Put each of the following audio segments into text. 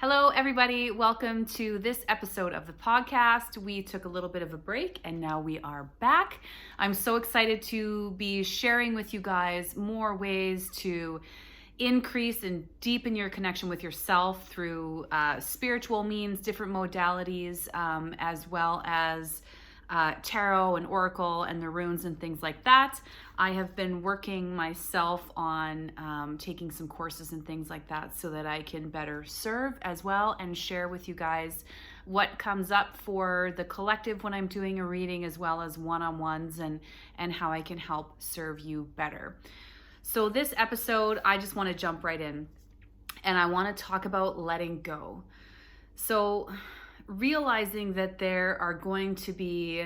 Hello, everybody. Welcome to this episode of the podcast. We took a little bit of a break and now we are back. I'm so excited to be sharing with you guys more ways to increase and deepen your connection with yourself through spiritual means, different modalities, as well as tarot and oracle and the runes and things like that. I have been working myself on taking some courses and things like that so that I can better serve as well and share with you guys what comes up for the collective when I'm doing a reading, as well as one-on-ones, and how I can help serve you better. So this episode, I just want to jump right in and I want to talk about letting go. So realizing that there are going to be,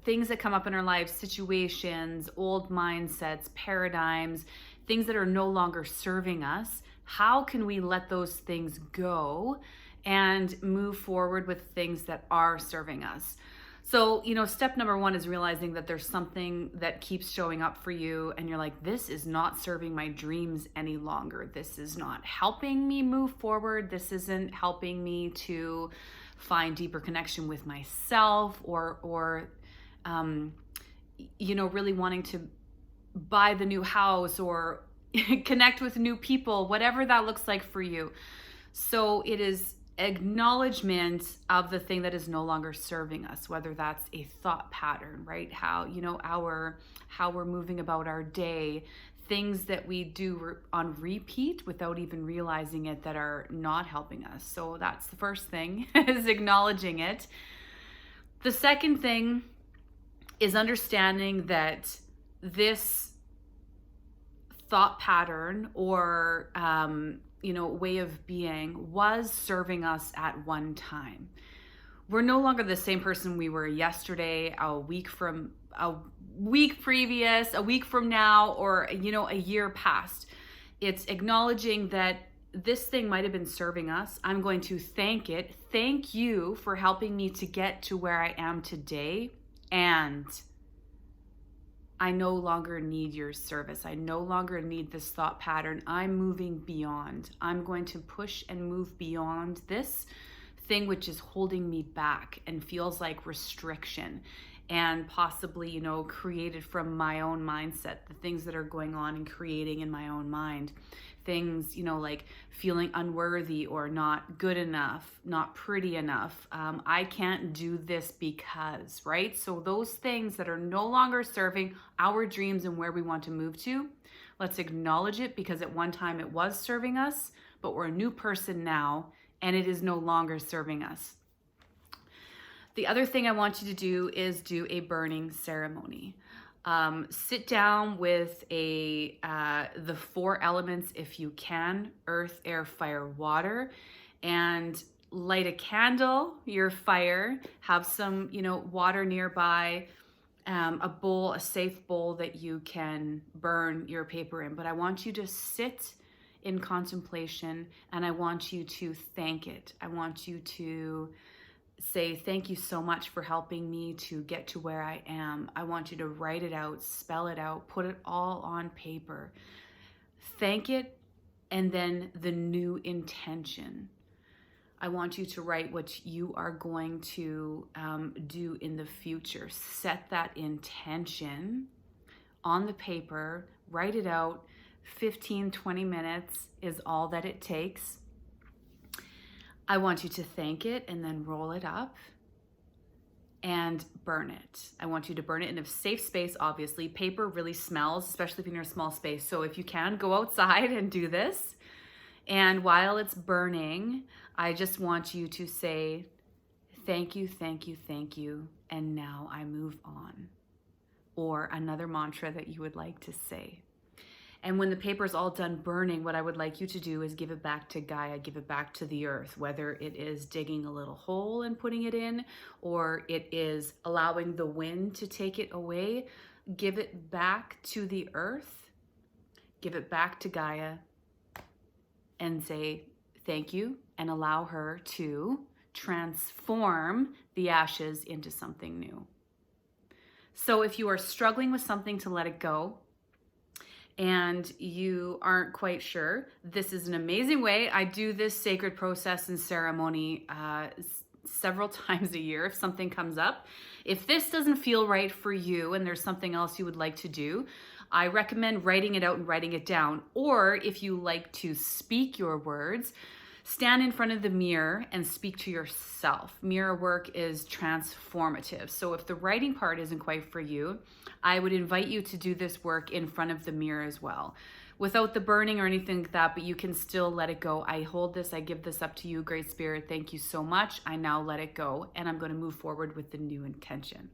things that come up in our lives, situations, old mindsets, paradigms, things that are no longer serving us. How can we let those things go and move forward with things that are serving us? So, step number one is realizing that there's something that keeps showing up for you and you're like, this is not serving my dreams any longer. This is not helping me move forward. This isn't helping me to find deeper connection with myself or really wanting to buy the new house or connect with new people, whatever that looks like for you. So it is acknowledgement of the thing that is no longer serving us, whether that's a thought pattern, right? How we're moving about our day, things that we do on repeat without even realizing it that are not helping us. So that's the first thing, is acknowledging it. The second thing is understanding that this thought pattern or way of being was serving us at one time. We're no longer the same person we were yesterday, a week previous, a week from now, or a year past. It's acknowledging that this thing might have been serving us. I'm going to thank it. Thank you for helping me to get to where I am today. And I no longer need your service. I no longer need this thought pattern. I'm moving beyond. I'm going to push and move beyond this thing which is holding me back and feels like restriction and possibly, created from my own mindset, the things that are going on and creating in my own mind. Things, like feeling unworthy or not good enough, not pretty enough. I can't do this because, right? So those things that are no longer serving our dreams and where we want to move to, let's acknowledge it, because at one time it was serving us, but we're a new person now and it is no longer serving us. The other thing I want you to do is do a burning ceremony. Sit down with the 4 elements if you can: earth, air, fire, water, and light a candle, your fire, have some, water nearby, a safe bowl that you can burn your paper in. But I want you to sit in contemplation and I want you to thank it. I want you to say, thank you so much for helping me to get to where I am. I want you to write it out, spell it out, put it all on paper. Thank it, and then the new intention. I want you to write what you are going to do in the future. Set that intention on the paper, write it out. 15, 20 minutes is all that it takes. I want you to thank it and then roll it up and burn it. I want you to burn it in a safe space, obviously. Paper really smells, especially if you're in a small space. So if you can, go outside and do this. And while it's burning, I just want you to say, thank you, thank you, thank you, and now I move on. Or another mantra that you would like to say. And when the paper is all done burning, what I would like you to do is give it back to Gaia, give it back to the earth, whether it is digging a little hole and putting it in, or it is allowing the wind to take it away. Give it back to the earth, give it back to Gaia, and say thank you, and allow her to transform the ashes into something new. So if you are struggling with something to let it go, and you aren't quite sure, this is an amazing way. I do this sacred process and ceremony several times a year if something comes up. If this doesn't feel right for you and there's something else you would like to do, I recommend writing it out and writing it down. Or if you like to speak your words, stand in front of the mirror and speak to yourself. Mirror work is transformative. So if the writing part isn't quite for you, I would invite you to do this work in front of the mirror as well. Without the burning or anything like that, but you can still let it go. I hold this, I give this up to you, Great Spirit. Thank you so much. I now let it go, and I'm going to move forward with the new intention.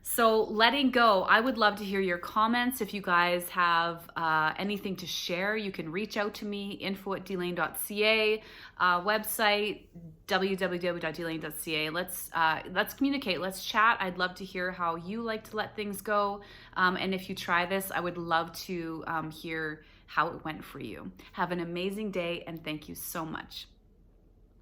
So letting go, I would love to hear your comments. If you guys have anything to share, you can reach out to me, info@delane.ca, website, www.delane.ca. Let's communicate, let's chat. I'd love to hear how you like to let things go. And if you try this, I would love to hear how it went for you. Have an amazing day, and thank you so much.